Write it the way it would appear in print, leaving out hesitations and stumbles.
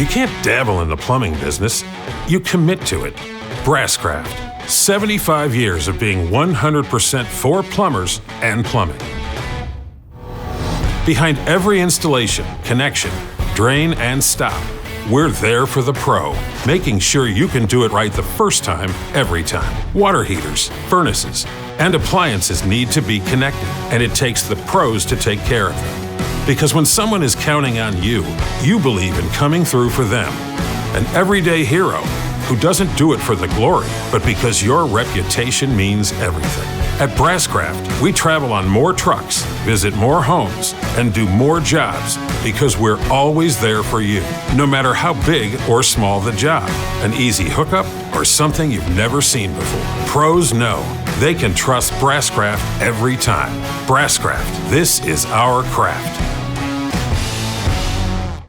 You can't dabble in the plumbing business. You commit to it. BrassCraft. 75 years of being 100% for plumbers and plumbing. Behind every installation, connection, drain, and stop, we're there for the pro, making sure you can do it right the first time, every time. Water heaters, furnaces, and appliances need to be connected, and it takes the pros to take care of them. Because when someone is counting on you, you believe in coming through for them. An everyday hero who doesn't do it for the glory, but because your reputation means everything. At BrassCraft, we travel on more trucks, visit more homes, and do more jobs because we're always there for you, no matter how big or small the job. An easy hookup or something you've never seen before. Pros know they can trust BrassCraft every time. BrassCraft, this is our craft.